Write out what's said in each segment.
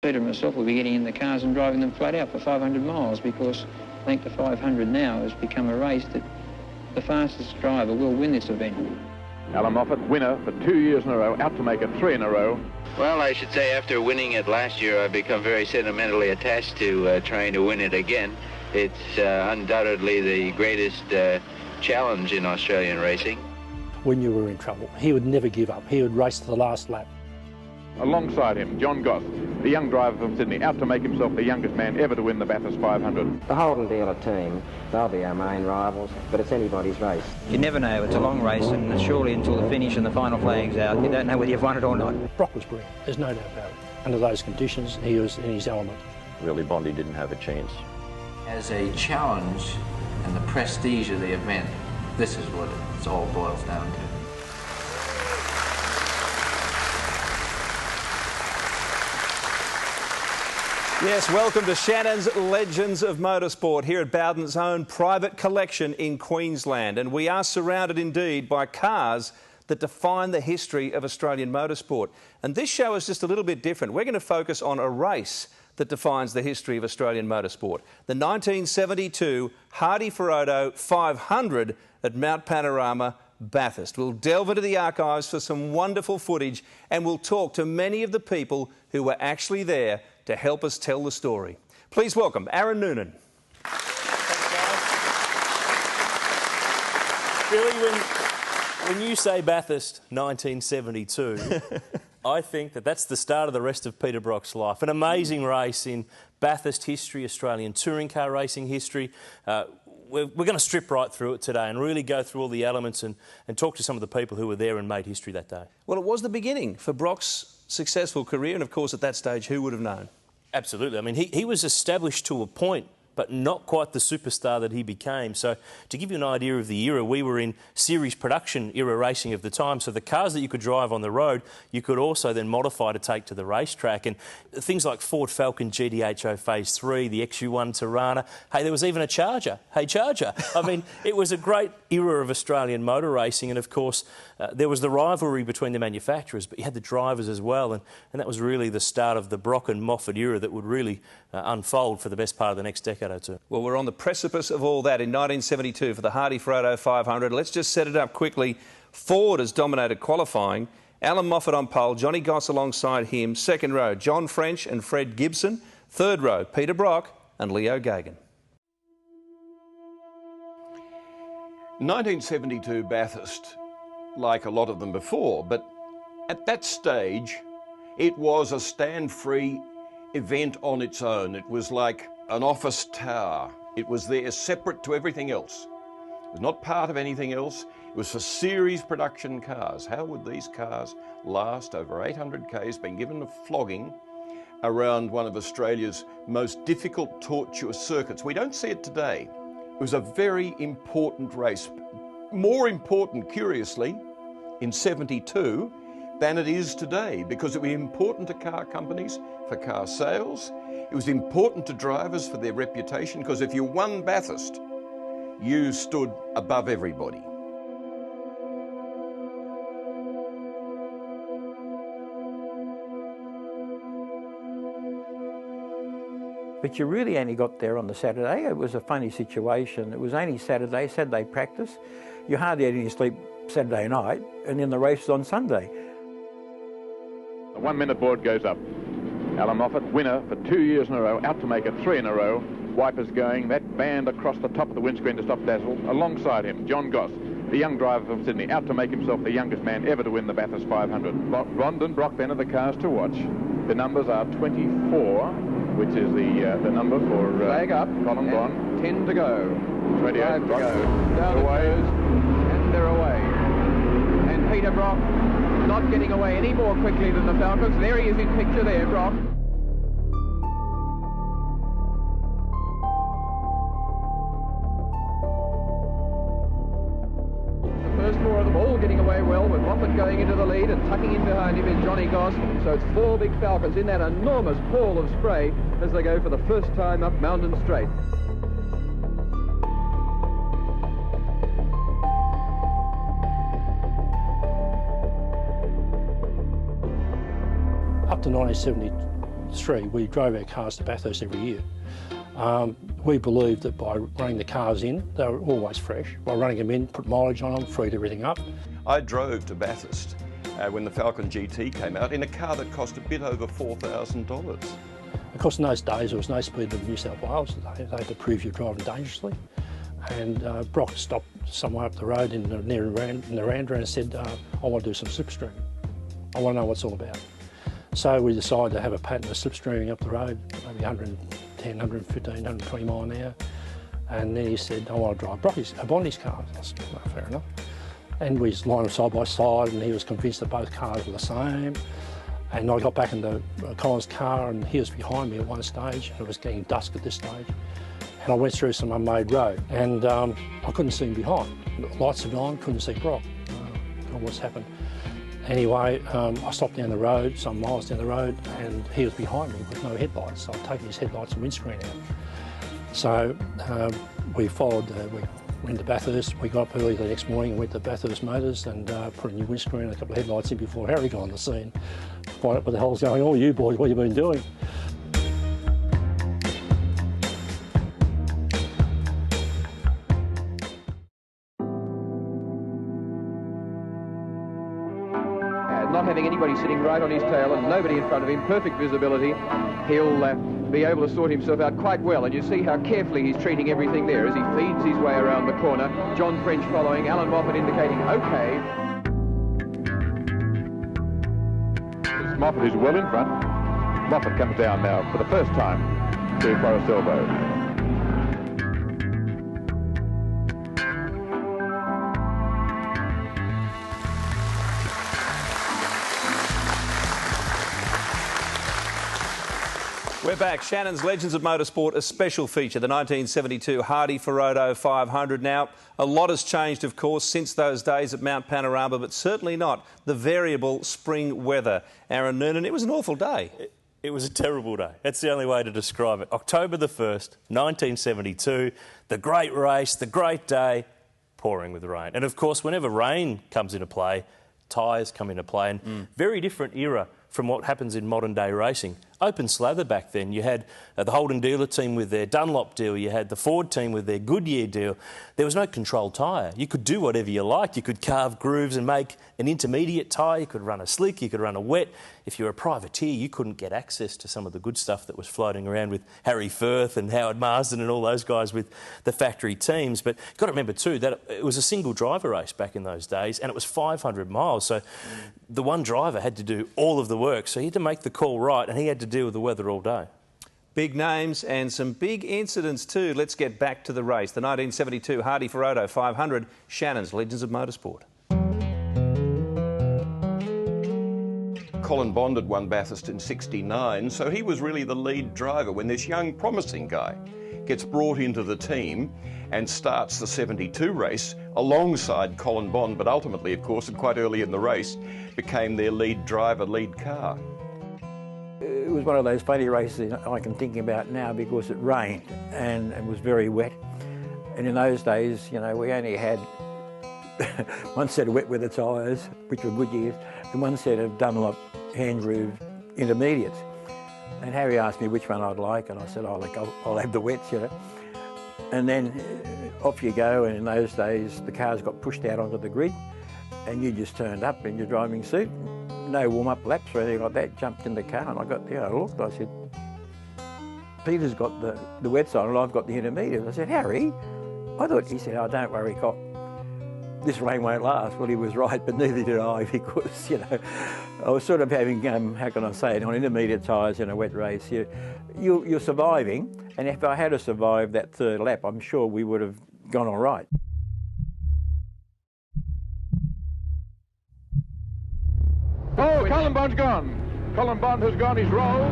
Peter and myself will be getting in the cars and driving them flat out for 500 miles because I think the 500 now has become a race that the fastest driver will win this event. Alan Moffat, winner for 2 years in a row, out to make it 3 in a row. Well, I should say after winning it last year, I've become very sentimentally attached to trying to win it again. It's undoubtedly the greatest challenge in Australian racing. When you were in trouble, he would never give up. He would race to the last lap. Alongside him, John Goss, the young driver from Sydney, out to make himself the youngest man ever to win the Bathurst 500. The Holden dealer team, they'll be our main rivals, but it's anybody's race. You never know, it's a long race, and surely until the finish and the final flag's out, you don't know whether you've won it or not. Brock was brilliant, there's no doubt about it. Under those conditions, he was in his element. Really, Bondi didn't have a chance. As a challenge and the prestige of the event, this is what it all boils down to. Yes, welcome to Shannons Legends of Motorsport here at Bowden's own private collection in Queensland. And we are surrounded indeed by cars that define the history of Australian motorsport. And this show is just a little bit different. We're going to focus on a race that defines the history of Australian motorsport. The 1972 Hardy-Ferodo 500 at Mount Panorama, Bathurst. We'll delve into the archives for some wonderful footage and we'll talk to many of the people who were actually there to help us tell the story. Please welcome Aaron Noonan. Really, when you say Bathurst 1972, I think that's the start of the rest of Peter Brock's life. An amazing race in Bathurst history, Australian touring car racing history. We're going to strip right through it today and really go through all the elements and talk to some of the people who were there and made history that day. Well, it was the beginning for Brock's successful career, and of course at that stage, who would have known? Absolutely. I mean, he was established to a point, but not quite the superstar that he became. So to give you an idea of the era, we were in series production era racing of the time. So the cars that you could drive on the road, you could also then modify to take to the racetrack. And things like Ford Falcon GTHO Phase 3, the XU1 Tirana. Hey, there was even a Charger. Hey, Charger. I mean, it was a great era of Australian motor racing. And of course, there was the rivalry between the manufacturers, but you had the drivers as well. And that was really the start of the Brock and Moffat era that would really unfold for the best part of the next decade or two. Well, we're on the precipice of all that in 1972 for the Hardy-Ferodo 500. Let's just set it up quickly. Ford has dominated qualifying. Alan Moffat on pole, Johnny Goss alongside him. Second row, John French and Fred Gibson. Third row, Peter Brock and Leo Gagan. 1972 Bathurst, like a lot of them before, but at that stage, it was a stand-free event on its own. It was like an office tower. It was there separate to everything else. It was not part of anything else. It was for series production cars. How would these cars last over 800 k's, been given a flogging around one of Australia's most difficult, tortuous circuits? We don't see it today. It was a very important race. More important, curiously, in 72 than it is today, because it was important to car companies for car sales. It was important to drivers for their reputation, because if you won Bathurst, you stood above everybody. But you really only got there on the Saturday. It was a funny situation. It was only Saturday practice. You hardly had any sleep Saturday night, and then the race was on Sunday. The 1 minute board goes up. Alan Moffat, winner for 2 years in a row, out to make it 3 in a row. Wipers going, that band across the top of the windscreen to stop dazzle. Alongside him, John Goss, the young driver from Sydney, out to make himself the youngest man ever to win the Bathurst 500. Rond and Brock then are the cars to watch. The numbers are 24, which is the number for flag up, Colin Bond. 10 to go. 28 5 to Brock. go. Down away. it goes, and they're away. And Peter Brock not getting away any more quickly than the Falcons. There he is in picture there, Brock. The first four of them all getting away well, with Moffat going into the lead, and tucking in behind him is Johnny Goss. So it's 4 big Falcons in that enormous pall of spray as they go for the first time up Mountain Straight. Up to 1972, 2003, we drove our cars to Bathurst every year. We believed that by running the cars in, they were always fresh. By running them in, put mileage on them, freed everything up. I drove to Bathurst when the Falcon GT came out in a car that cost a bit over $4,000. Of course, in those days, there was no speed limit in New South Wales. They had to prove you're driving dangerously. And Brock stopped somewhere up the road in the Narandra and said, I want to do some slipstreaming. I want to know what it's all about. So we decided to have a pattern of slipstreaming up the road, maybe 110, 115, 120 mile an hour. And then he said, I want to drive Bondi's car. I said, well, fair enough. And we lined them side by side, and he was convinced that both cars were the same. And I got back in the Colin's car, and he was behind me at one stage, and it was getting dusk at this stage. And I went through some unmade road, and I couldn't see him behind. The lights had gone, couldn't see Brock. What's happened? Anyway, I stopped down the road, some miles down the road, and he was behind me with no headlights. So I'd taken his headlights and windscreen out. So we followed, we went to Bathurst. We got up early the next morning and went to Bathurst Motors and put a new windscreen and a couple of headlights in before Harry got on the scene. Find out what the hell's going on, you boys, what have you been doing? Not having anybody sitting right on his tail and nobody in front of him, perfect visibility, he'll be able to sort himself out quite well. And you see how carefully he's treating everything there as he feeds his way around the corner. John French following, Alan Moffat indicating OK. Moffat is well in front. Moffat comes down now for the first time to Forest Elbow. We're back. Shannon's Legends of Motorsport, a special feature, the 1972 Hardy Ferodo 500. Now, a lot has changed, of course, since those days at Mount Panorama, but certainly not the variable spring weather. Aaron Noonan, it was an awful day. It was a terrible day. That's the only way to describe it. October the 1st, 1972, the great race, the great day, pouring with rain. And, of course, whenever rain comes into play, tyres come into play, and very different era from what happens in modern-day racing. Open slather back then. You had the Holden dealer team with their Dunlop deal. You had the Ford team with their Goodyear deal. There was no controlled tyre. You could do whatever you liked. You could carve grooves and make an intermediate tyre. You could run a slick. You could run a wet. If you were a privateer, you couldn't get access to some of the good stuff that was floating around with Harry Firth and Howard Marsden and all those guys with the factory teams. But you've got to remember too that it was a single driver race back in those days, and it was 500 miles. So the one driver had to do all of the work. So he had to make the call right, and he had to deal with the weather all day. Big names and some big incidents too. Let's get back to the race. The 1972 Hardy Ferodo 500, Shannon's Legends of Motorsport. Colin Bond had won Bathurst in '69, so he was really the lead driver when this young, promising guy gets brought into the team and starts the '72 race alongside Colin Bond, but ultimately, of course, and quite early in the race, became their lead driver, lead car. It was one of those funny races I can think about now because it rained and it was very wet. And in those days, you know, we only had one set of wet weather tyres, which were Goodyears, and one set of Dunlop hand groove intermediates. And Harry asked me which one I'd like, and I said, oh, look, I'll have the wets, you know. And then off you go, and in those days, the cars got pushed out onto the grid, and you just turned up in your driving suit, no warm-up laps or anything like that, jumped in the car, and I got there, I looked, I said, Peter's got the wets on, and I've got the intermediate. I said, Harry, I thought, he said, oh, don't worry, Cock, this rain won't last. Well, he was right, but neither did I, because, you know, I was sort of having, how can I say it, on intermediate tyres in a wet race, you're surviving, and if I had survived that third lap, I'm sure we would have gone all right. Oh, Colin Bond's gone. Colin Bond has gone his roll.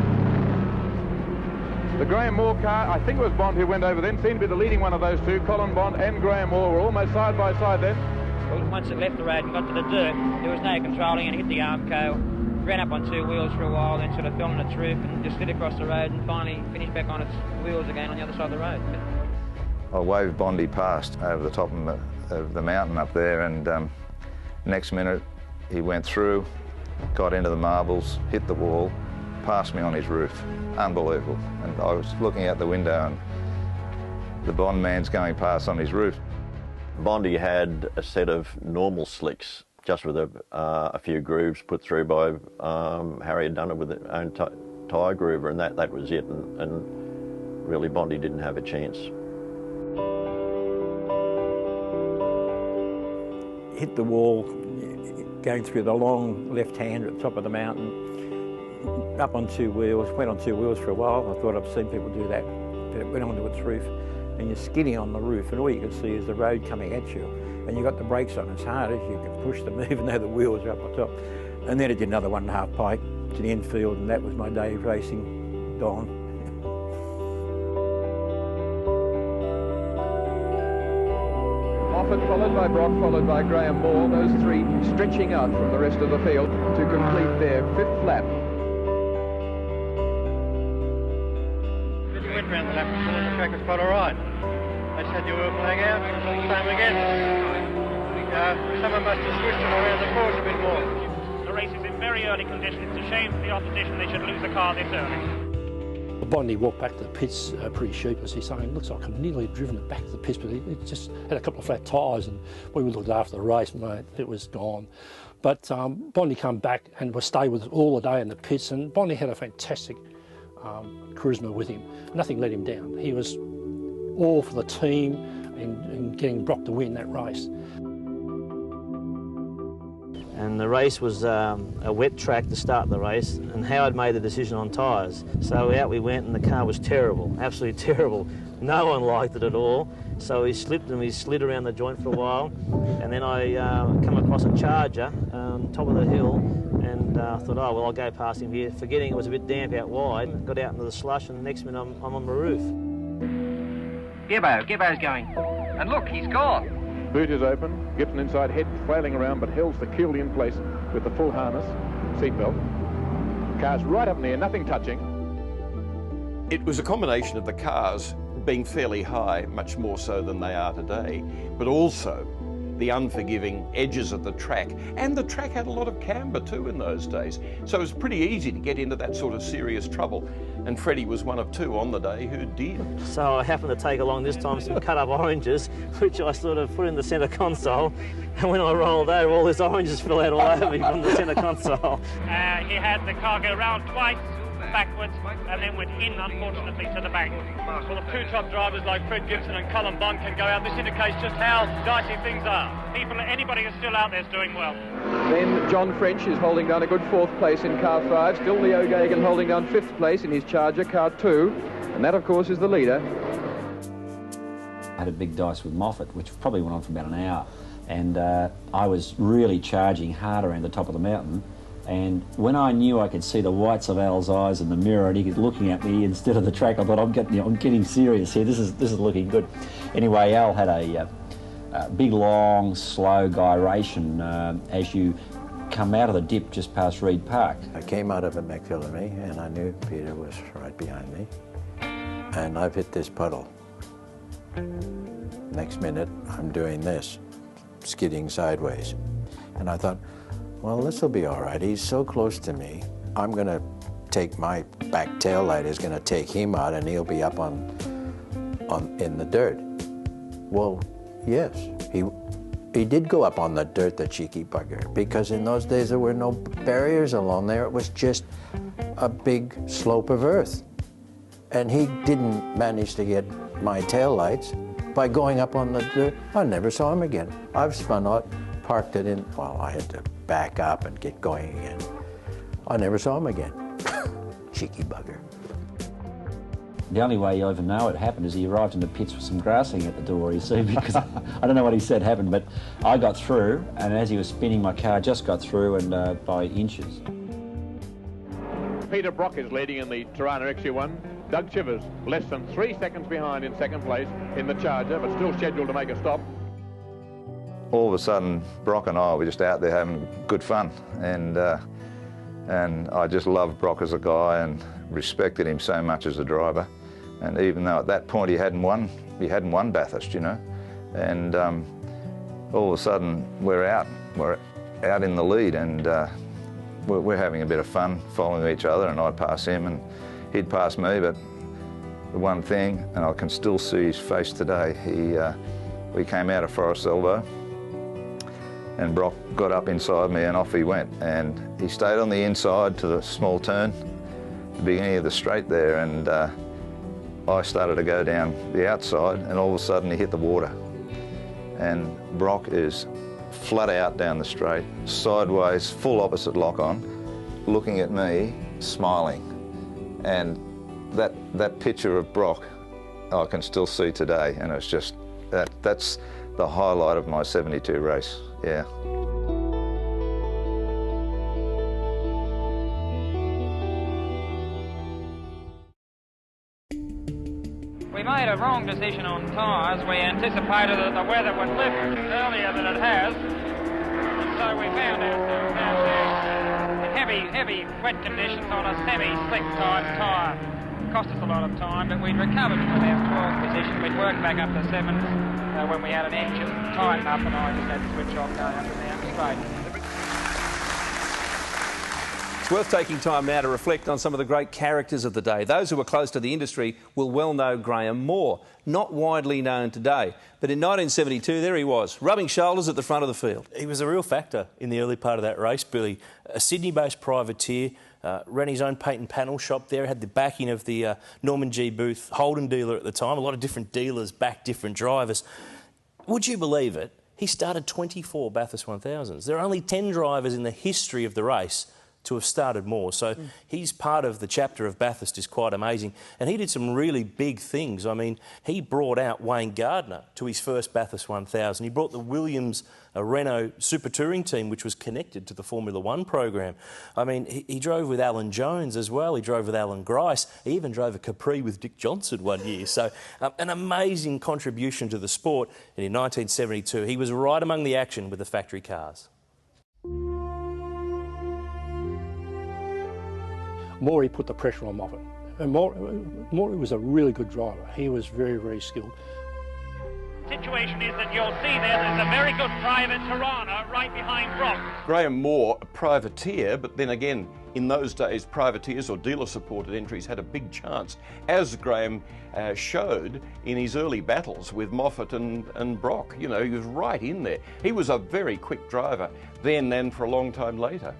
The Graham Moore car, I think it was Bond who went over then, seemed to be the leading one of those two. Colin Bond and Graham Moore were almost side by side then. Well, once it left the road and got to the dirt, there was no controlling and hit the Armco. Ran up on two wheels for a while, then sort of fell on its roof and just slid across the road and finally finished back on its wheels again on the other side of the road. I waved Bondy past over the top of the mountain up there, and next minute he went through, got into the marbles, hit the wall, past me on his roof. Unbelievable. And I was looking out the window and the Bond man's going past on his roof. Bondi had a set of normal slicks, just with a few grooves put through by Harry had done it with his own tyre groover, and that was it. And really, Bondi didn't have a chance. Hit the wall, going through the long left hand at the top of the mountain, up on two wheels, went on two wheels for a while. I thought I've seen people do that, but it went onto its roof, and you're skidding on the roof, and all you can see is the road coming at you, and you've got the brakes on as hard as you can push them, even though the wheels are up on top. And then I did another 1.5 pike to the infield, and that was my day of racing gone. Moffat followed by Brock, followed by Graham Moore, those three stretching out from the rest of the field to complete their 5th lap. You went round the lap and the track was quite all right. They just had your wheel flag out, same again. Someone must have switched it around the course a bit more. The race is in very early condition. It's a shame for the opposition they should lose the car this early. Bondi walked back to the pits pretty sheepishly, saying, it looks like I've nearly driven it back to the pits, but it just had a couple of flat tyres, and we looked after the race, mate, it was gone. But Bondi came back and was stayed with us all the day in the pits, and Bondi had a fantastic charisma with him. Nothing let him down. He was all for the team and getting Brock to win that race. And the race was a wet track to start the race, and Howard made the decision on tyres. So out we went, and the car was terrible, absolutely terrible. No one liked it at all. So he slipped and we slid around the joint for a while, and then I come across a Charger on top of the hill, and thought, oh well, I'll go past him here, forgetting it was a bit damp out wide. Got out into the slush, and the next minute I'm on the roof. Gibbo's going. And look, he's gone. Boot is open, Gibson inside, head flailing around, but holds the Keeley in place with the full harness, seatbelt. Cars right up in the air, nothing touching. It was a combination of the cars being fairly high, much more so than they are today, but also the unforgiving edges of the track. And the track had a lot of camber too in those days. So it was pretty easy to get into that sort of serious trouble. And Freddie was one of two on the day who did. So I happened to take along this time some cut up oranges, which I sort of put in the centre console. And when I rolled over, all these oranges fell out all over me from the centre console. He had the car go round twice, backwards, and then went in, unfortunately, to the bank. Well, if two top drivers like Fred Gibson and Colin Bond can go out, this indicates just how dicey things are. Anybody who's still out there is doing well. Then John French is holding down a good 4th place in car 5. Still Leo Gagan holding down 5th place in his Charger, car 2. And that, of course, is the leader. I had a big dice with Moffat, which probably went on for about an hour. And I was really charging hard around the top of the mountain. And when I knew I could see the whites of Al's eyes in the mirror and he was looking at me instead of the track, I thought, I'm getting serious here. This is looking good. Anyway, Al had a big, long, slow gyration as you come out of the dip just past Reed Park. I came out of a McPhillamy and I knew Peter was right behind me. And I've hit this puddle. Next minute, I'm doing this, skidding sideways. And I thought, well, this will be all right. He's so close to me. I'm going to take my back tail light is going to take him out, and he'll be up in the dirt. Well, yes, he did go up on the dirt, the cheeky bugger, because in those days there were no barriers along there. It was just a big slope of earth. And he didn't manage to get my tail lights by going up on the dirt. I never saw him again. I've spun out, parked it in, well, I had to back up and get going again. I never saw him again. Cheeky bugger. The only way you'll ever know it happened is he arrived in the pits with some grassing at the door, you see, because I don't know what he said happened, but I got through, and as he was spinning, my car just got through, and by inches. Peter Brock is leading in the Tirana XU1. Doug Chivers less than 3 seconds behind in 2nd place in the Charger, but still scheduled to make a stop. All of a sudden, Brock and I were just out there having good fun, and I just loved Brock as a guy and respected him so much as a driver. And even though at that point he hadn't won Bathurst, you know, and all of a sudden we're out in the lead, and we're having a bit of fun following each other, and I'd pass him and he'd pass me, but the one thing, and I can still see his face today, we came out of Forest Elbow and Brock got up inside me and off he went, and he stayed on the inside to the small turn, the beginning of the straight there, and I started to go down the outside, and all of a sudden he hit the water. And Brock is flat out down the straight, sideways, full opposite lock-on, looking at me, smiling. And that picture of Brock I can still see today, and it's just, that's the highlight of my 72 race, yeah. We made a wrong decision on tyres. We anticipated that the weather would lift earlier than it has, and so we found ourselves out there in heavy wet conditions on a semi-slick tyre. Cost us a lot of time, but we'd recovered from our 12th position. We'd worked back up to 7th when we had an engine tighten up, and I just had to switch off going up and down straight. It's worth taking time now to reflect on some of the great characters of the day. Those who were close to the industry will well know Graham Moore, not widely known today. But in 1972, there he was, rubbing shoulders at the front of the field. He was a real factor in the early part of that race, Billy. A Sydney-based privateer, ran his own paint and panel shop there, had the backing of the Norman G. Booth Holden dealer at the time. A lot of different dealers backed different drivers. Would you believe it? He started 24 Bathurst 1000s. There are only 10 drivers in the history of the race to have started more. So he's part of the chapter of Bathurst is quite amazing. And he did some really big things. I mean, he brought out Wayne Gardner to his first Bathurst 1000. He brought the Williams Renault Super Touring team, which was connected to the Formula One program. I mean, he drove with Alan Jones as well. He drove with Alan Grice. He even drove a Capri with Dick Johnson one year. So an amazing contribution to the sport. And in 1972, he was right among the action with the factory cars. Morey put the pressure on Moffat. And Morey was a really good driver. He was very, very skilled. Situation is that you'll see there's a very good private Tirana right behind Brock. Graham Moore, a privateer, but then again, in those days, privateers or dealer-supported entries had a big chance, as Graham showed in his early battles with Moffat and Brock. You know, he was right in there. He was a very quick driver then and for a long time later.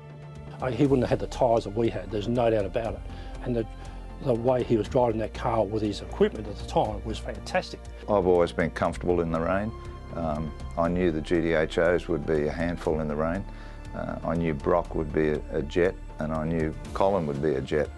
He wouldn't have had the tyres that we had, there's no doubt about it. And the way he was driving that car with his equipment at the time was fantastic. I've always been comfortable in the rain. I knew the GTHOs would be a handful in the rain. I knew Brock would be a jet, and I knew Colin would be a jet.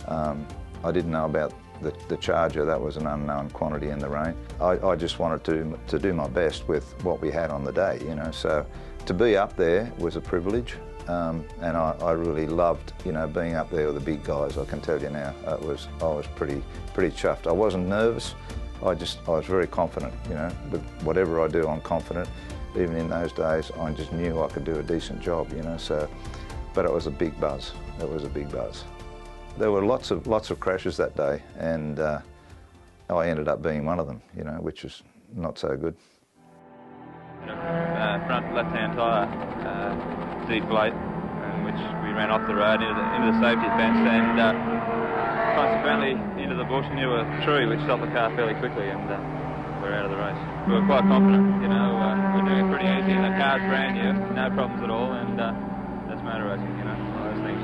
I didn't know about the Charger. That was an unknown quantity in the rain. I just wanted to do my best with what we had on the day, you know. So to be up there was a privilege. And I really loved, you know, being up there with the big guys. I can tell you now, I was pretty chuffed. I wasn't nervous. I was very confident, you know. With whatever I do, I'm confident. Even in those days, I just knew I could do a decent job, you know. So, but it was a big buzz. It was a big buzz. There were lots of crashes that day, and I ended up being one of them, you know, which is not so good. Front left-hand tyre deflate, which we ran off the road into the safety fence, and consequently into the bush near a tree, which stopped the car fairly quickly, and we're out of the race. We were quite confident, you know, we're doing it pretty easy, and the car's brand new, no problems at all, and that's motor racing, you know, all those things.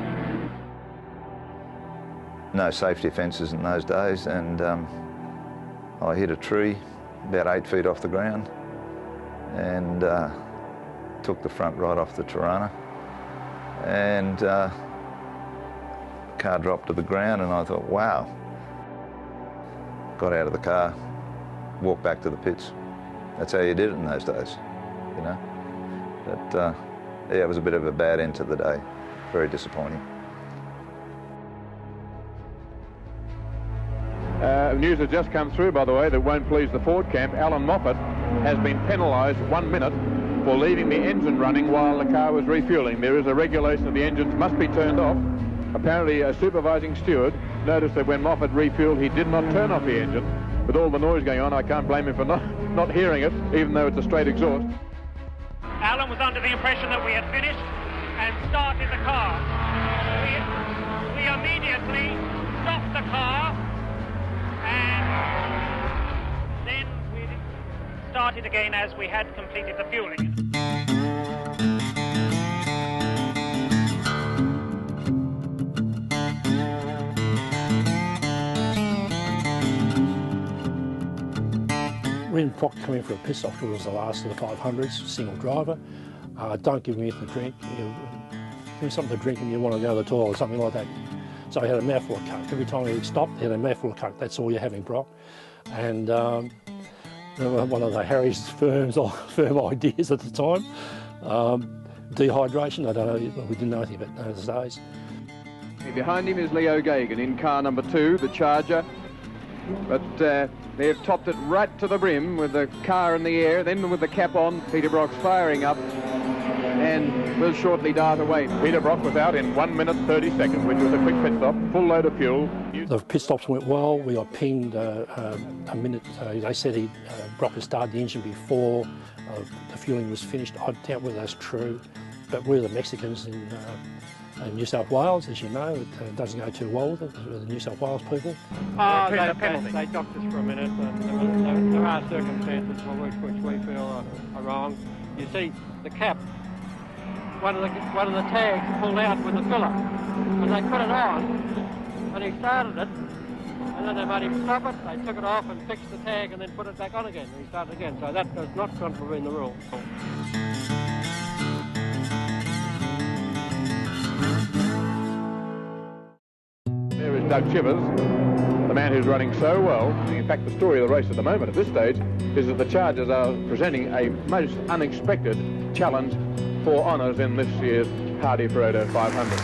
No safety fences in those days, and I hit a tree about 8 feet off the ground, and took the front right off the Tirana, and the car dropped to the ground, and I thought, wow. Got out of the car, walked back to the pits. That's how you did it in those days, you know. But yeah, it was a bit of a bad end to the day, very disappointing. News has just come through, by the way, that won't please the Ford camp. Alan Moffat has been penalised 1 minute for leaving the engine running while the car was refuelling. There is a regulation that the engines must be turned off. Apparently a supervising steward noticed that when Moffat refueled, he did not turn off the engine. With all the noise going on, I can't blame him for not hearing it, even though it's a straight exhaust. Alan was under the impression that we had finished and started the car. we immediately stopped the car and then we started again as we had completed the fueling. When Proc came in for a pit stop, it was the last of the 500s, single driver. Don't give me anything to drink. Give me something to drink and you want to go to the toilet or something like that. So he had a mouthful of Coke. Every time he stopped, he had a mouthful of Coke. That's all you're having, Brock. And one of the Harry's firm ideas at the time, dehydration. I don't know, we didn't know anything about those days. Behind him is Leo Gagan in car number 2, the Charger. But they've topped it right to the brim with the car in the air, then with the cap on. Peter Brock's firing up and will shortly dart away. Peter Brock was out in 1 minute 30 seconds, which was a quick pit stop, full load of fuel. The pit stops went well. We got pinged a minute. They said Brock had started the engine before the fueling was finished. I doubt whether that's true, but we're the Mexicans in New South Wales, as you know. It doesn't go too well with the New South Wales people. They docked us for a minute, and there are circumstances which we feel are wrong. You see, the cap, one of the tags pulled out with the filler, and they put it on, and he started it, and then they made him stop it. They took it off and fixed the tag, and then put it back on again, and he started again. So that does not contravene the rule. There is Doug Chivers, the man who's running so well. In fact, the story of the race at the moment at this stage is that the Chargers are presenting a most unexpected challenge for honours in this year's Hardy-Ferodo 500.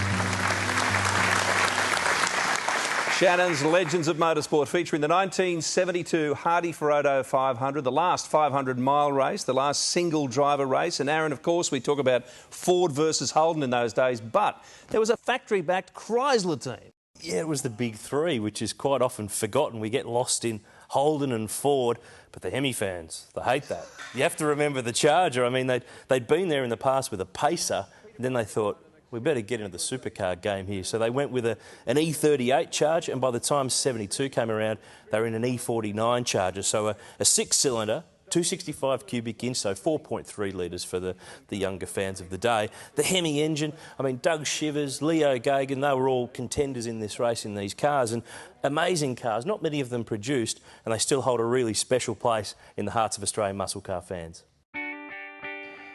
Shannons, Legends of Motorsport, featuring the 1972 Hardy-Ferodo 500, the last 500-mile race, the last single-driver race. And Aaron, of course, we talk about Ford versus Holden in those days, but there was a factory-backed Chrysler team. Yeah, it was the big three, which is quite often forgotten. We get lost in Holden and Ford, but the Hemi fans, they hate that. You have to remember the Charger. I mean, they'd been there in the past with a Pacer, and then they thought, we better get into the supercar game here. So they went with an E38 Charger, and by the time 72 came around, they were in an E49 Charger. So a six-cylinder, 265 cubic inch, so 4.3 litres for the younger fans of the day. The Hemi engine, I mean, Doug Chivers, Leo Gagan, they were all contenders in this race in these cars, and amazing cars, not many of them produced, and they still hold a really special place in the hearts of Australian muscle car fans.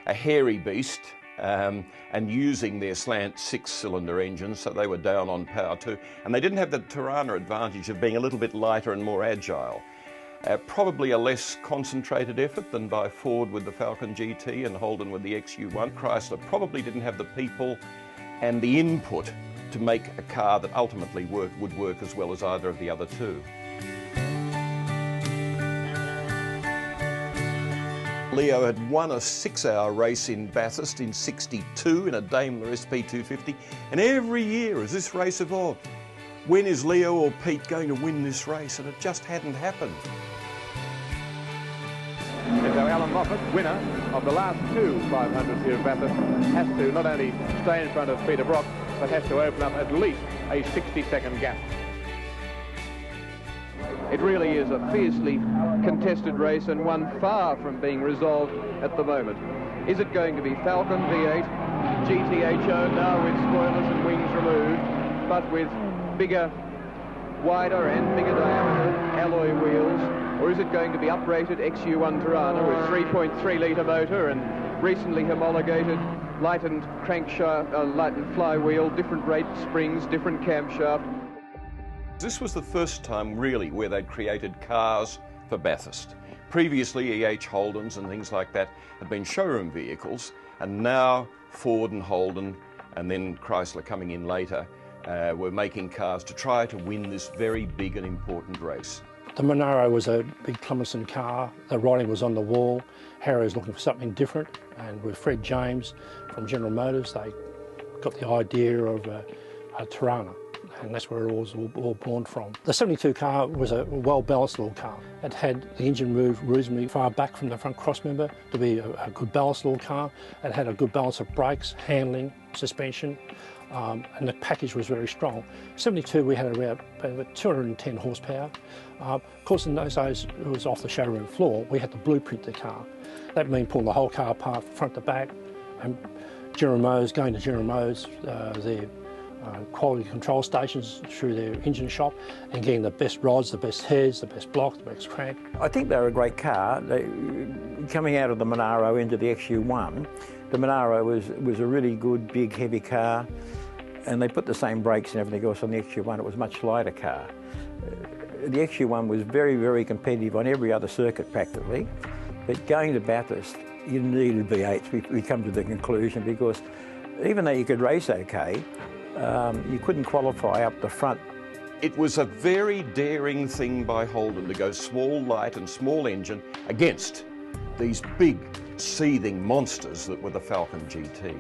A hairy beast, and using their slant six-cylinder engines, so they were down on power too, and they didn't have the Tirana advantage of being a little bit lighter and more agile. Probably a less concentrated effort than by Ford with the Falcon GT and Holden with the XU1. Chrysler probably didn't have the people and the input to make a car that ultimately would work as well as either of the other two. Leo had won a 6-hour race in Bathurst in '62 in a Daimler SP250, and every year as this race evolved, when is Leo or Pete going to win this race? And it just hadn't happened. And so Alan Moffat, winner of the last two 500s here at Bathurst, has to not only stay in front of Peter Brock, but has to open up at least a 60-second gap. It really is a fiercely contested race and one far from being resolved at the moment. Is it going to be Falcon V8, GTHO now with spoilers and wings removed, but with bigger, wider and bigger diameter alloy wheels, or is it going to be uprated XU1 Tirana with 3.3 litre motor and recently homologated lightened crankshaft, lightened flywheel, different rate springs, different camshaft? This was the first time really where they'd created cars for Bathurst. Previously EH Holdens and things like that had been showroom vehicles, and now Ford and Holden and then Chrysler coming in later were making cars to try to win this very big and important race. The Monaro was a big Clemenson car. The writing was on the wall. Harry was looking for something different, and with Fred James from General Motors, they got the idea of a Tirana. and that's where it was all born from. The 72 car was a well-balanced little car. It had the engine moved reasonably far back from the front crossmember to be a good balanced little car. It had a good balance of brakes, handling, suspension, and the package was very strong. 72 we had around 210 horsepower. Of course in those days it was off the showroom floor. We had to blueprint the car. That meant pulling the whole car apart front to back, and going to General Motors, their quality control stations through their engine shop, and getting the best rods, the best heads, the best block, the best crank. I think they were a great car. Coming out of the Monaro into the XU1, the Monaro was a really good, big, heavy car, and they put the same brakes and everything else on the XU1. It was a much lighter car. The XU1 was very, very competitive on every other circuit practically, but going to Bathurst, you needed V8s. We come to the conclusion, because even though you could race okay, you couldn't qualify up the front. It was a very daring thing by Holden to go small, light and small engine against these big, seething monsters that were the Falcon GT.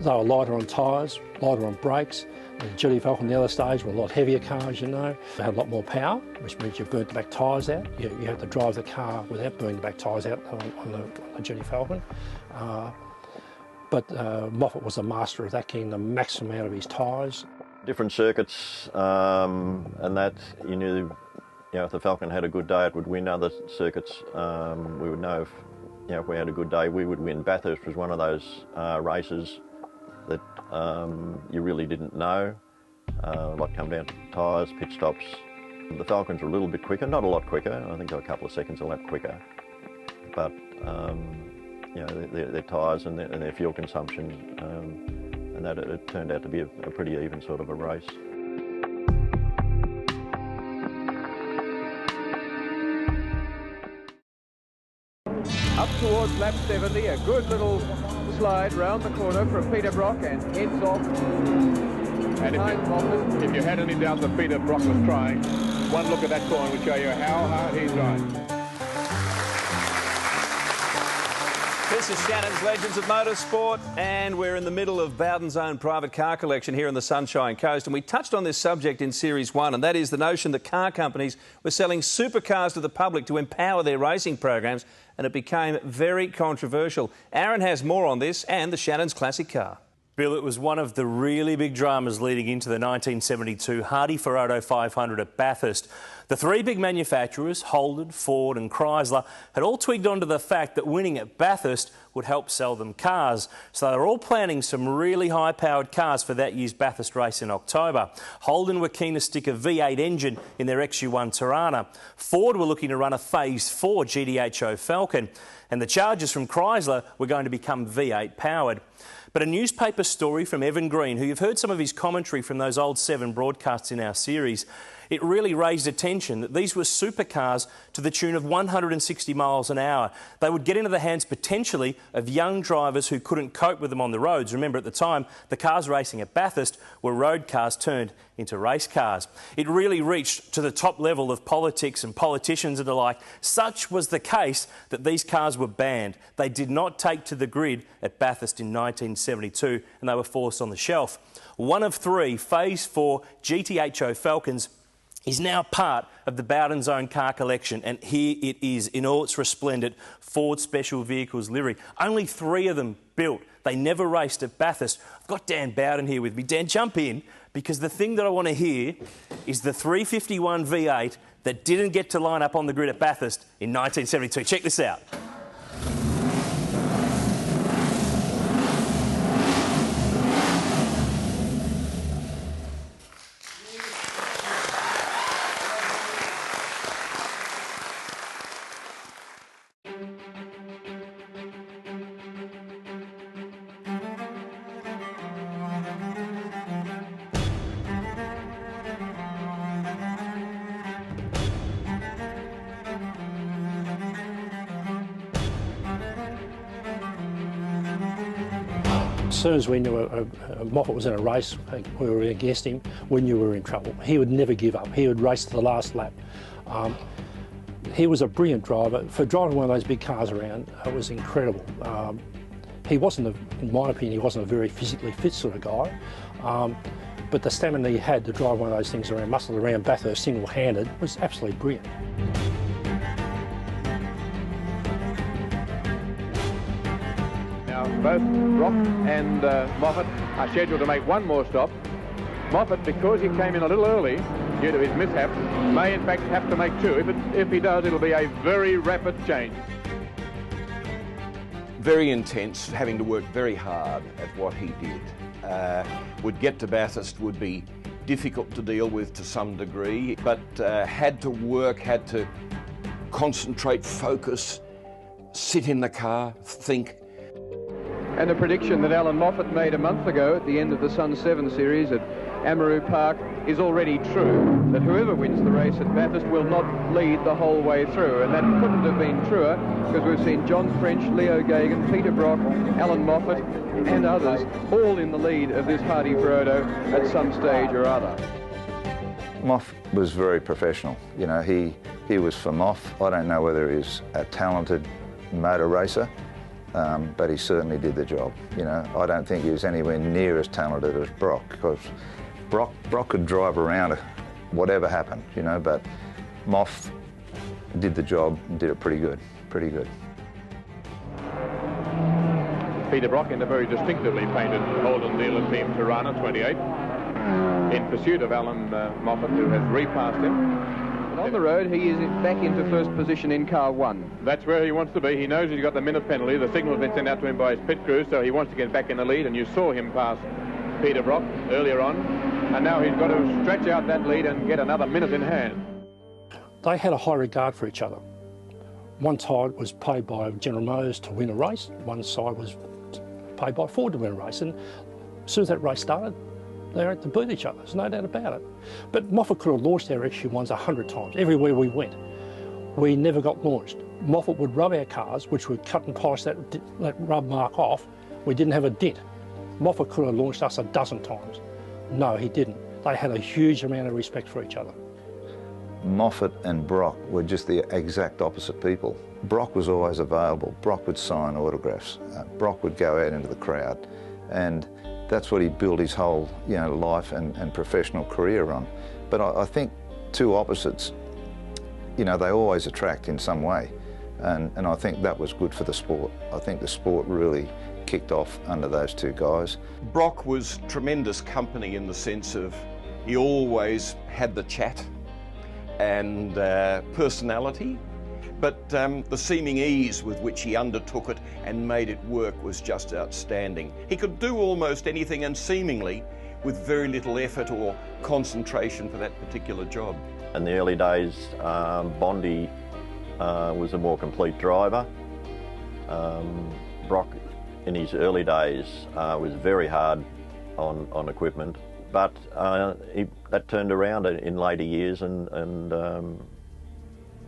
They were lighter on tyres, lighter on brakes. The Duty Falcon, the other stage, were a lot heavier cars, you know. They had a lot more power, which means you burnt the back tyres out. You had to drive the car without burning the back tyres out on the Duty Falcon. But Moffat was a master of that, getting the maximum out of his tyres. Different circuits, and that you knew, if the Falcon had a good day, it would win. Other circuits, we would know if we had a good day, we would win. Bathurst was one of those races that you really didn't know. A lot come down to tyres, pit stops. The Falcons were a little bit quicker, not a lot quicker. I think they were a couple of seconds a lap quicker. But their tyres and their fuel consumption, and that it turned out to be a pretty even sort of a race. Up towards lap 70, a good little slide round the corner from Peter Brock and heads off. And if you had any doubts that Peter Brock was trying, one look at that corner would show you how hard he's trying. This is Shannons Legends of Motorsport, and we're in the middle of Bowden's own private car collection here on the Sunshine Coast. And we touched on this subject in Series 1, and that is the notion that car companies were selling supercars to the public to empower their racing programs, and it became very controversial. Aaron has more on this and the Shannons classic car. Bill, it was one of the really big dramas leading into the 1972 Hardy Ferrado 500 at Bathurst. The three big manufacturers, Holden, Ford and Chrysler, had all twigged onto the fact that winning at Bathurst would help sell them cars. So they were all planning some really high-powered cars for that year's Bathurst race in October. Holden were keen to stick a V8 engine in their XU1 Tirana. Ford were looking to run a Phase 4 GTHO Falcon. And the Chargers from Chrysler were going to become V8 powered. But a newspaper story from Evan Green, who you've heard some of his commentary from those old 7 broadcasts in our series, it really raised attention that these were supercars to the tune of 160 miles an hour. They would get into the hands potentially of young drivers who couldn't cope with them on the roads. Remember, at the time, the cars racing at Bathurst were road cars turned into race cars. It really reached to the top level of politics and politicians and the like. Such was the case that these cars were banned. They did not take to the grid at Bathurst in 1972, and they were forced on the shelf. One of 3 Phase 4 GTHO Falcons is now part of the Bowden's own car collection, and here it is in all its resplendent Ford Special Vehicles livery. Only 3 of them built. They never raced at Bathurst. I've got Dan Bowden here with me. Dan, jump in, because the thing that I want to hear is the 351 V8 that didn't get to line up on the grid at Bathurst in 1972. Check this out. As soon as we knew Moffat was in a race, we were against him, we knew we were in trouble. He would never give up. He would race to the last lap. He was a brilliant driver. For driving one of those big cars around, it was incredible. He wasn't, in my opinion, he wasn't a very physically fit sort of guy. But the stamina he had to drive one of those things around, muscle around Bathurst single-handed, was absolutely brilliant. Now, both Brock and Moffat are scheduled to make one more stop. Moffat, because he came in a little early due to his mishap, may in fact have to make two. If he does, it'll be a very rapid change. Very intense, having to work very hard at what he did. Would get to Bathurst, would be difficult to deal with to some degree, but had to work, had to concentrate, focus, sit in the car, think. And a prediction that Alan Moffat made a month ago at the end of the Sun 7 series at Amaroo Park is already true, that whoever wins the race at Bathurst will not lead the whole way through, and that couldn't have been truer because we've seen John French, Leo Gagan, Peter Brock, Alan Moffat and others all in the lead of this hardy Brodo at some stage or other. Moff was very professional. You know, he was for Moff. I don't know whether he's a talented motor racer, but he certainly did the job. You know, I don't think he was anywhere near as talented as Brock, because Brock could drive around whatever happened, you know, but Moff did the job and did it pretty good, pretty good. Peter Brock in a very distinctively painted Holden dealer team Tirana 28 in pursuit of Alan Moffat, who has repassed him. And on the road, he is back into first position in car 1. That's where he wants to be. He knows he's got the minute penalty. The signal's been sent out to him by his pit crew, so he wants to get back in the lead, and you saw him pass Peter Brock earlier on, and now he's got to stretch out that lead and get another minute in hand. They had a high regard for each other. One side was paid by General Motors to win a race, one side was paid by Ford to win a race, and as soon as that race started, they had to beat each other, there's no doubt about it. But Moffat could have launched our XU1s 100 times, everywhere we went. We never got launched. Moffat would rub our cars, which would cut and polish that rub mark off. We didn't have a dent. Moffat could have launched us a dozen times. No, he didn't. They had a huge amount of respect for each other. Moffat and Brock were just the exact opposite people. Brock was always available. Brock would sign autographs. Brock would go out into the crowd, and that's what he built his whole, you know, life and professional career on. But I think two opposites, you know, they always attract in some way, and I think that was good for the sport. I think the sport really kicked off under those two guys. Brock was tremendous company in the sense of he always had the chat and personality, but the seeming ease with which he undertook it and made it work was just outstanding. He could do almost anything, and seemingly with very little effort or concentration for that particular job. In the early days, Bondi was a more complete driver. Brock, in his early days, was very hard on equipment, but that turned around in later years and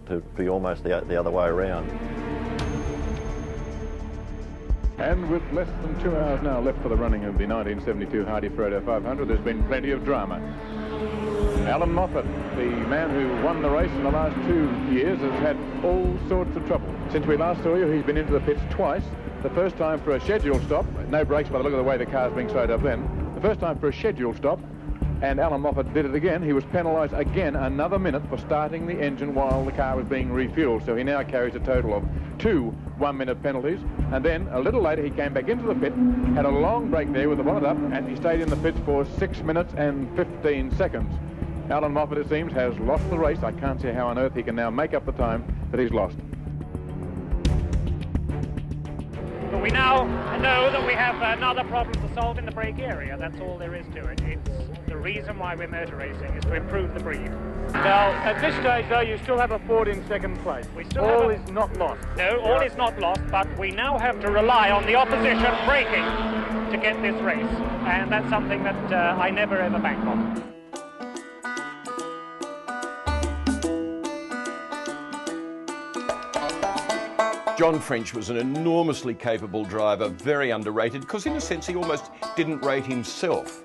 to be almost the other way around. And with less than 2 hours now left for the running of the 1972 Hardy Frodo 500, there's been plenty of drama. Alan Moffat, the man who won the race in the last 2 years, has had all sorts of trouble. Since we last saw you, he's been into the pits twice. The first time for a scheduled stop, no brakes by the look of the way the car's being slowed up then. The first time for a scheduled stop, and Alan Moffat did it again. He was penalised again another minute for starting the engine while the car was being refueled, so he now carries a total of 2 one-minute penalties. And then a little later he came back into the pit, had a long break there with the bonnet up, and he stayed in the pits for 6 minutes and 15 seconds. Alan Moffat, it seems, has lost the race. I can't see how on earth he can now make up the time that he's lost. But we now know that we have another problem to solve in the brake area. That's all there is to it. It's the reason why we're motor racing is to improve the breed. Now, at this stage, though, you still have a Ford in second place. We still all have is not lost. No, all is not lost, but we now have to rely on the opposition braking to get this race. And that's something that I never ever bank on. John French was an enormously capable driver, very underrated, because in a sense he almost didn't rate himself.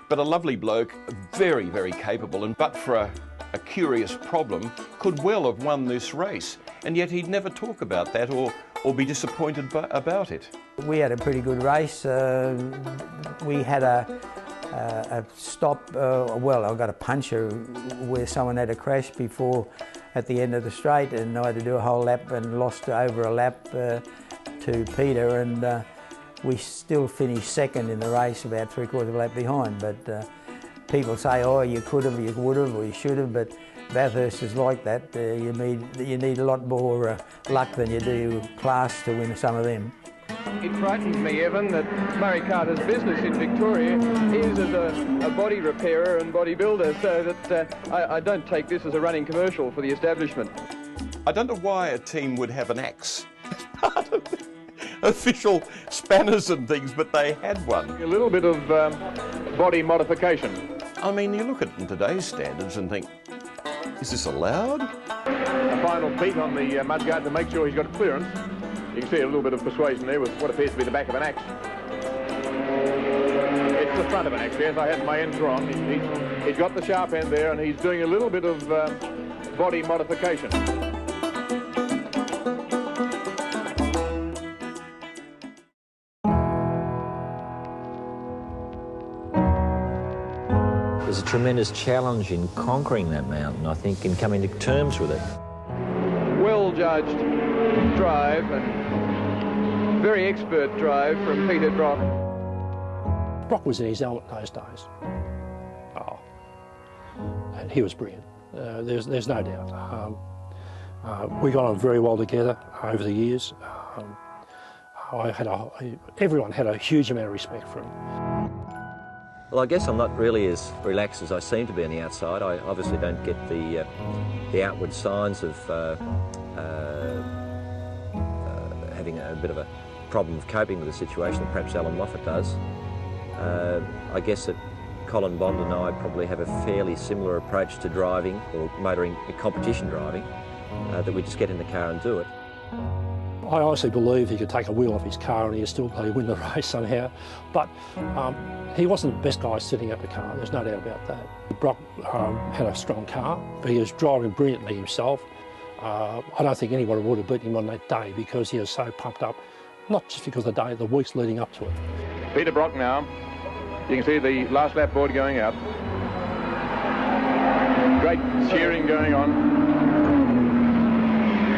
But a lovely bloke, very, very capable, and but for a curious problem, could well have won this race. And yet he'd never talk about that or be disappointed about it. We had a pretty good race. We had a stop, well, I got a puncture where someone had a crash before at the end of the straight, and I had to do a whole lap and lost over a lap to Peter, and we still finished second in the race, about 3/4 of a lap behind. But people say, oh, you could have, you would have, or you should have, but Bathurst is like that. You need a lot more luck than you do class to win some of them. It frightens me, Evan, that Murray Carter's business in Victoria is as a body repairer and bodybuilder, so that I don't take this as a running commercial for the establishment. I don't know why a team would have an axe as part of official spanners and things, but they had one. A little bit of body modification. I mean, you look at it in today's standards and think, is this allowed? A final beat on the mudguard to make sure he's got clearance. You can see a little bit of persuasion there with what appears to be the back of an axe. It's the front of an axe, yes. I had my ends wrong. He's got the sharp end there, and he's doing a little bit of body modification. There's a tremendous challenge in conquering that mountain, I think, in coming to terms with it. Well-judged drive and very expert drive from Peter Brock. Brock was in his element those days. Oh, and he was brilliant. There's no doubt. We got on very well together over the years. Everyone had a huge amount of respect for him. Well, I guess I'm not really as relaxed as I seem to be on the outside. I obviously don't get the outward signs of having a bit of a problem of coping with the situation that perhaps Alan Moffat does. I guess that Colin Bond and I probably have a fairly similar approach to driving, or motoring, competition driving, that we just get in the car and do it. I honestly believe he could take a wheel off his car and he'd still probably win the race somehow. But he wasn't the best guy sitting at the car, there's no doubt about that. Brock had a strong car, but he was driving brilliantly himself. I don't think anyone would have beaten him on that day because he was so pumped up, not just because of the day, the weeks leading up to it. Peter Brock now, you can see the last lap board going out. Great cheering going on.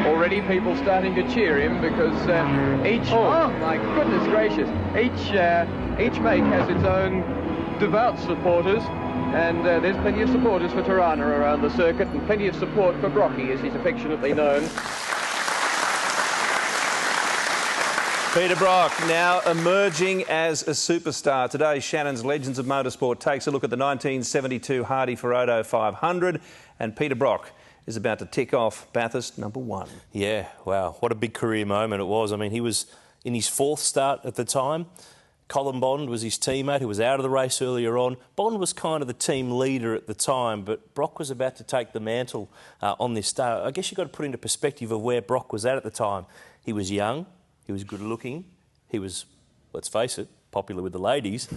Already people starting to cheer him because oh my goodness gracious, each make has its own devout supporters, and there's plenty of supporters for Tirana around the circuit, and plenty of support for Brocky, as he's affectionately known. Peter Brock now emerging as a superstar. Today, Shannons Legends of Motorsport takes a look at the 1972 Hardy Ferodo 500, and Peter Brock is about to tick off Bathurst #1. Yeah, wow, what a big career moment it was. I mean, he was in his 4th start at the time. Colin Bond was his teammate who was out of the race earlier on. Bond was kind of the team leader at the time, but Brock was about to take the mantle on this day. I guess you've got to put into perspective of where Brock was at the time. He was young, he was good looking, he was, let's face it, popular with the ladies.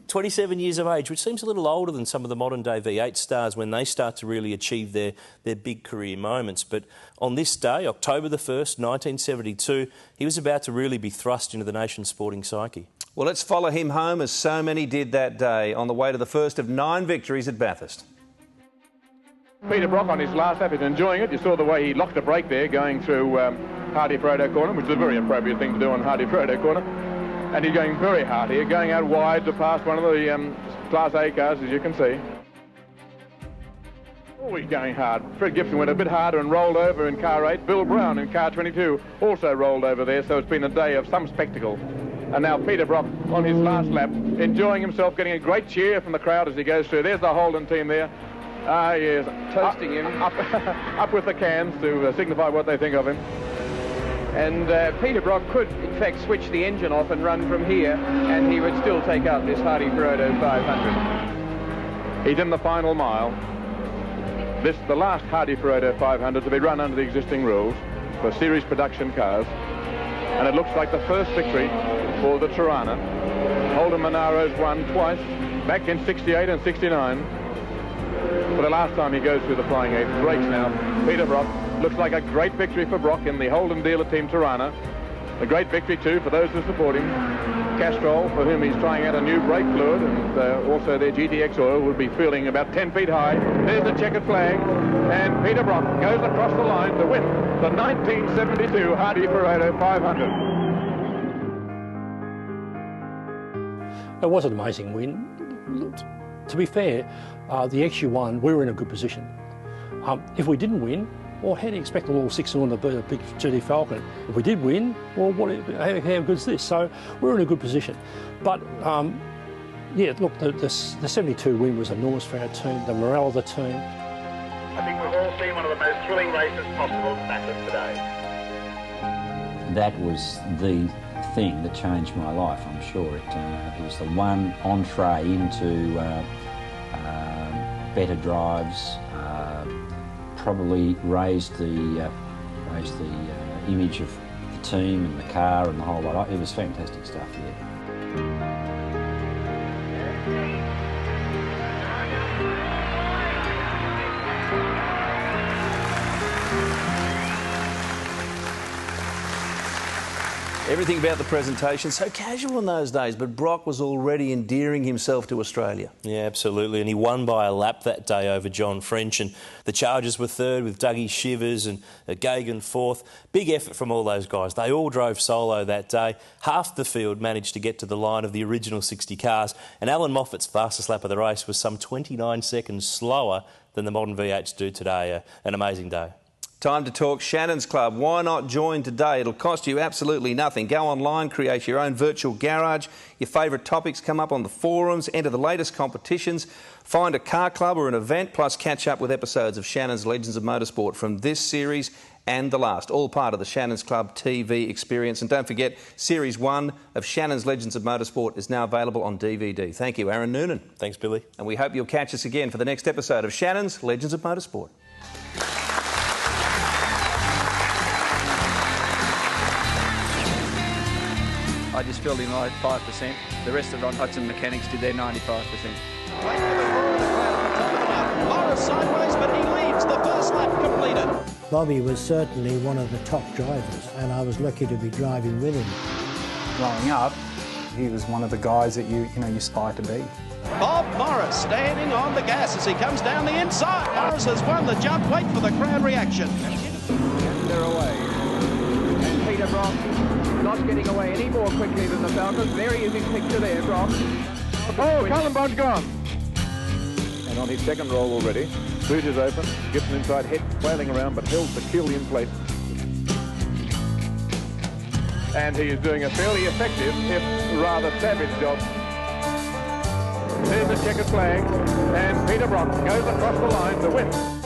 27 years of age, which seems a little older than some of the modern day V8 stars when they start to really achieve their big career moments. But on this day, October the 1st, 1972, he was about to really be thrust into the nation's sporting psyche. Well, let's follow him home as so many did that day on the way to the first of 9 victories at Bathurst. Peter Brock on his last lap is enjoying it. You saw the way he locked a brake there going through Hardy Ferodo corner, which is a very appropriate thing to do on Hardy Ferodo corner. And he's going very hard here, going out wide to pass one of the Class A cars, as you can see. Always going hard. Fred Gibson went a bit harder and rolled over in car 8. Bill Brown in car 22 also rolled over there, so it's been a day of some spectacle. And now Peter Brock on his last lap, enjoying himself, getting a great cheer from the crowd as he goes through. There's the Holden team there. Ah, yes, toasting him. Up with the cans to signify what they think of him. And Peter Brock could, in fact, switch the engine off and run from here, and he would still take out this Hardy Ferodo 500. He's in the final mile. This is the last Hardy Ferodo 500 to be run under the existing rules for series production cars. And it looks like the first victory for the Tirana. Holden Monaro's won twice, back in 68 and 69. For the last time he goes through the Flying 8. Brakes now. Peter Brock. Looks like a great victory for Brock in the Holden dealer team Tirana. A great victory too for those who support him. Castrol, for whom he's trying out a new brake fluid, and also their GTX oil, will be feeling about 10 feet high. There's the checkered flag, and Peter Brock goes across the line to win the 1972 Hardy Ferrero 500. It was an amazing win. To be fair, the XU1, we were in a good position. If we didn't win, well, how do you expect a little six-cylinder to beat a big GT Falcon? If we did win, well, how good's this? So we're in a good position. But yeah, look, the 72 win was enormous for our team, the morale of the team. I think we've all seen one of the most thrilling races possible at Bathurst today. That was the thing that changed my life, I'm sure. It was the one entree into better drives, probably raised the image of the team and the car and the whole lot. It was fantastic stuff, yeah. Everything about the presentation, so casual in those days, but Brock was already endearing himself to Australia. Yeah, absolutely, and he won by a lap that day over John French, and the Chargers were third with Dougie Shivers and Gagan fourth. Big effort from all those guys. They all drove solo that day. Half the field managed to get to the line of the original 60 cars, and Alan Moffat's fastest lap of the race was some 29 seconds slower than the modern V8s do today. An amazing day. Time to talk Shannons Club. Why not join today? It'll cost you absolutely nothing. Go online, create your own virtual garage. Your favourite topics come up on the forums. Enter the latest competitions. Find a car club or an event, plus catch up with episodes of Shannons Legends of Motorsport from this series and the last. All part of the Shannons Club TV experience. And don't forget, Series 1 of Shannons Legends of Motorsport is now available on DVD. Thank you, Aaron Noonan. Thanks, Billy. And we hope you'll catch us again for the next episode of Shannons Legends of Motorsport. I just filled in like 5%. The rest of Ron Hudson mechanics did their 95%. Wait for the roar of the crowd on the top of the mountain. Morris sideways, but he leads. The first lap completed. Bobby was certainly one of the top drivers, and I was lucky to be driving with him. Growing up, he was one of the guys that you aspire to be. Bob Morris standing on the gas as he comes down the inside. Morris has won the jump. Wait for the crowd reaction. And they're away. And Peter Brock not getting away any more quickly than the Falcons. There he is in picture there, Brock. Oh, Cullen Bond's gone. And on his second roll already. Boot is open. Gibson inside, head flailing around, but held securely in place. And he is doing a fairly effective, if rather savage job. There's the checkered flag, and Peter Brock goes across the line to win.